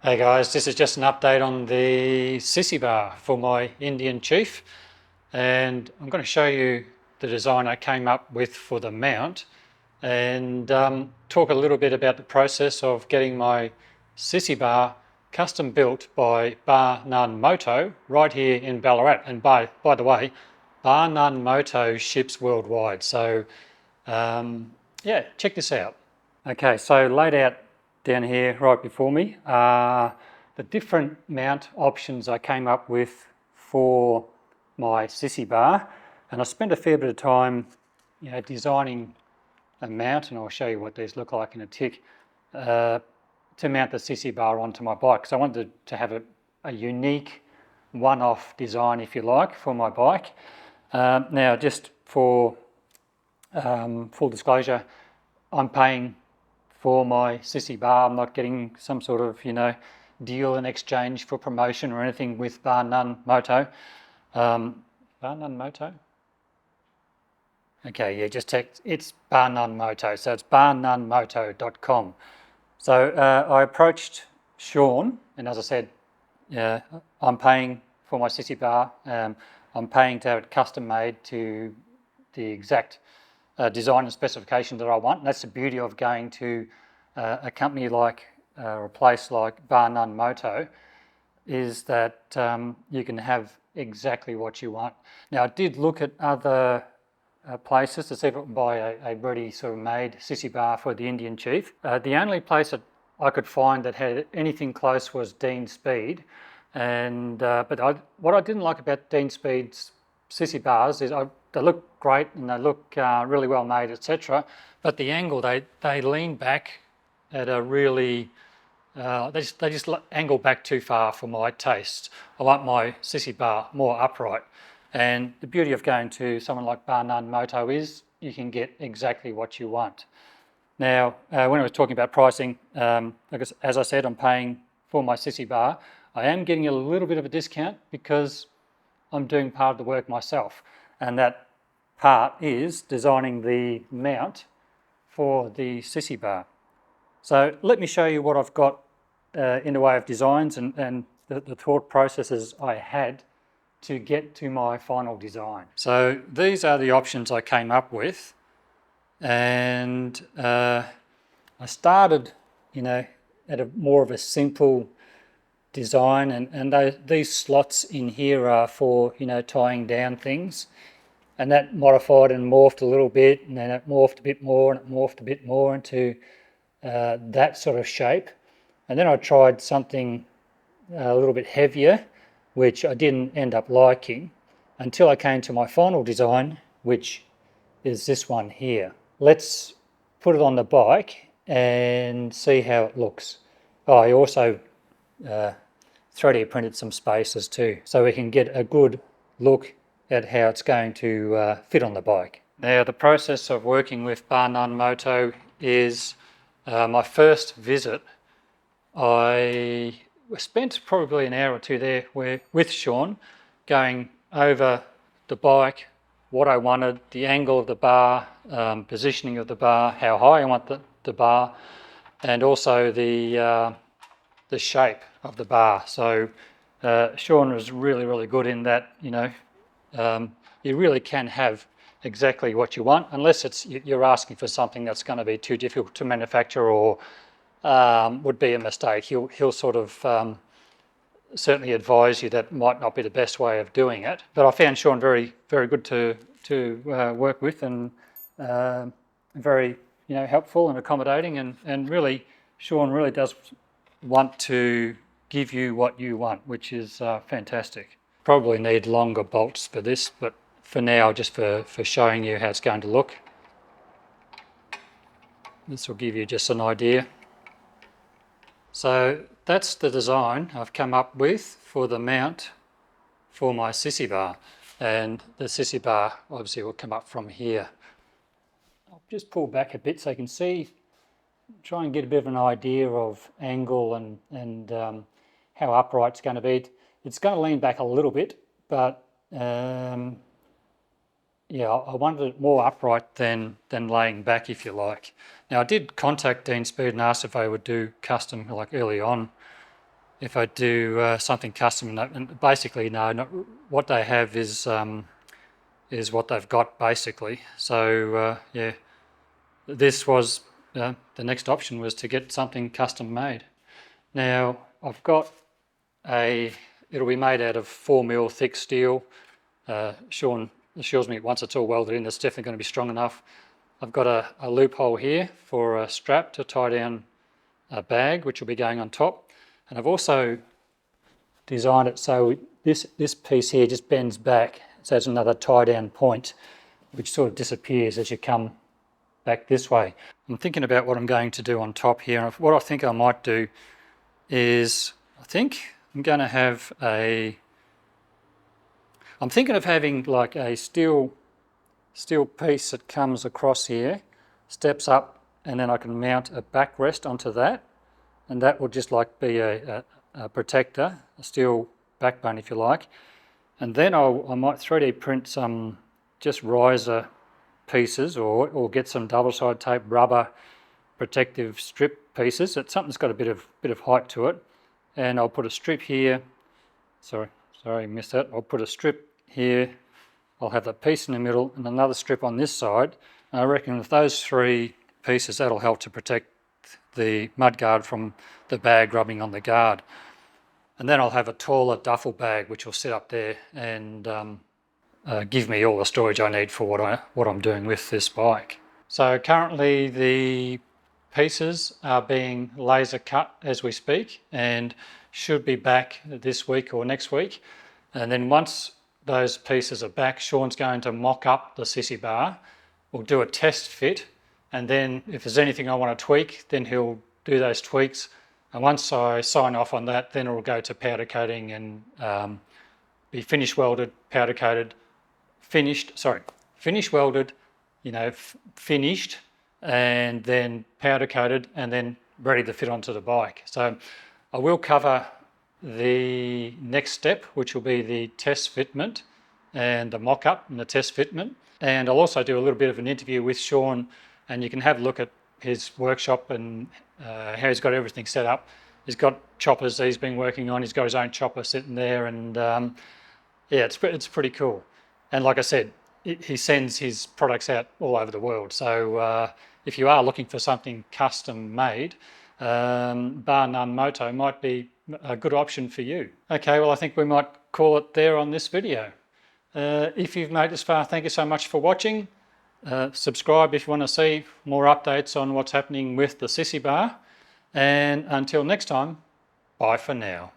Hey guys, this is just an update on the Sissy Bar for my Indian Chief, and I'm going to show you the design I came up with for the mount and talk a little bit about the process of getting my Sissy Bar custom built by Bar None Moto right here in Ballarat. And by the way, Bar None Moto ships worldwide, so yeah, check this out. Okay, so laid out down here right before me are the different mount options I came up with for my Sissy Bar, and I spent a fair bit of time designing a mount, and I'll show you what these look like in a tick, to mount the Sissy Bar onto my bike. So I wanted to have a unique one-off design, if you like, for my bike. Now, just for full disclosure, I'm paying for my Sissy Bar. I'm not getting some sort of, deal in exchange for promotion or anything with Bar None Moto. Bar None Moto? Okay, yeah, just text, it's Bar None Moto, so it's barnonemoto.com. So I approached Sean, and as I said, I'm paying for my Sissy Bar. I'm paying to have it custom made to the exact design and specification that I want. And that's the beauty of going to a company like or a place like Bar None Moto, is that you can have exactly what you want. Now, I did look at other places to see if I could buy a ready sort of made Sissy Bar for the Indian Chief. The only place that I could find that had anything close was Dean Speed, and what I didn't like about Dean Speed's Sissy Bars is they look great and they look really well made, etc. But the angle, they lean back at a really, they just angle back too far for my taste. I like my Sissy Bar more upright. And the beauty of going to someone like Bar None Moto is you can get exactly what you want. Now, when I was talking about pricing, as I said, I'm paying for my Sissy Bar. I am getting a little bit of a discount because I'm doing part of the work myself, and that part is designing the mount for the Sissy Bar. So let me show you what I've got in the way of designs and the thought processes I had to get to my final design. So these are the options I came up with, and I started, at more of a simple design, and these slots in here are for tying down things, and that modified and morphed a little bit, and then it morphed a bit more and it morphed a bit more into that sort of shape. And then I tried something a little bit heavier, which I didn't end up liking until I came to my final design, which is this one here. Let's put it on the bike and see how it looks. I also 3D printed some spaces too, so we can get a good look at how it's going to fit on the bike. Now, the process of working with Bar None Moto is my first visit. I spent probably an hour or two there with Sean, going over the bike, what I wanted, the angle of the bar, positioning of the bar, how high I want the bar, and also the shape of the bar. So Sean was really, really good in that. You really can have exactly what you want, unless you're asking for something that's going to be too difficult to manufacture or would be a mistake. He'll sort of certainly advise you that might not be the best way of doing it. But I found Sean very, very good to work with, and very helpful and accommodating, and really Sean really does want to give you what you want, which is fantastic. Probably need longer bolts for this, but for now, just for showing you how it's going to look, this will give you just an idea. So that's the design I've come up with for the mount for my Sissy Bar, and the Sissy Bar obviously will come up from here. I'll just pull back a bit so you can see, try and get a bit of an idea of angle and how upright it's going to be. It's going to lean back a little bit, but yeah, I wanted it more upright than laying back, if you like. Now, I did contact Dean Speed and asked if they would do custom, like early on, if I do something custom. And basically, no, what they have is what they've got basically. So yeah, this was the next option was to get something custom made. Now I've got it'll be made out of 4mm thick steel. Sean assures me once it's all welded in, it's definitely going to be strong enough. I've got a loophole here for a strap to tie down a bag, which will be going on top. And I've also designed it so this piece here just bends back, so it's another tie down point, which sort of disappears as you come back this way. I'm thinking about what I'm going to do on top here, and what I think I might do is, I'm thinking of having like a steel piece that comes across here, steps up, and then I can mount a backrest onto that, and that will just like be a protector, a steel backbone if you like. And then I might 3D print some just riser pieces or get some double-sided tape rubber protective strip pieces. It's something that's got a bit of height to it, and I'll put a strip here. Sorry, missed that. I'll put a strip here. I'll have that piece in the middle and another strip on this side. And I reckon with those 3 pieces, that'll help to protect the mud guard from the bag rubbing on the guard. And then I'll have a taller duffel bag which will sit up there and give me all the storage I need for what I'm doing with this bike. So currently the pieces are being laser cut as we speak and should be back this week or next week. And then once those pieces are back, Sean's going to mock up the Sissy Bar. We'll do a test fit, and then if there's anything I want to tweak, then he'll do those tweaks. And once I sign off on that, then it'll go to powder coating and be finish welded, powder coated, finish welded, finished, and then powder coated, and then ready to fit onto the bike. So I will cover the next step, which will be the test fitment and the mock-up and the test fitment. And I'll also do a little bit of an interview with Sean, and you can have a look at his workshop and how he's got everything set up. He's got choppers that he's been working on. He's got his own chopper sitting there, and yeah, it's pretty cool. And like I said, he sends his products out all over the world. So if you are looking for something custom made, Bar None Moto might be a good option for you. Okay, well I think we might call it there on this video. If you've made this far, thank you so much for watching. Subscribe if you want to see more updates on what's happening with the Sissy Bar. And until next time, bye for now.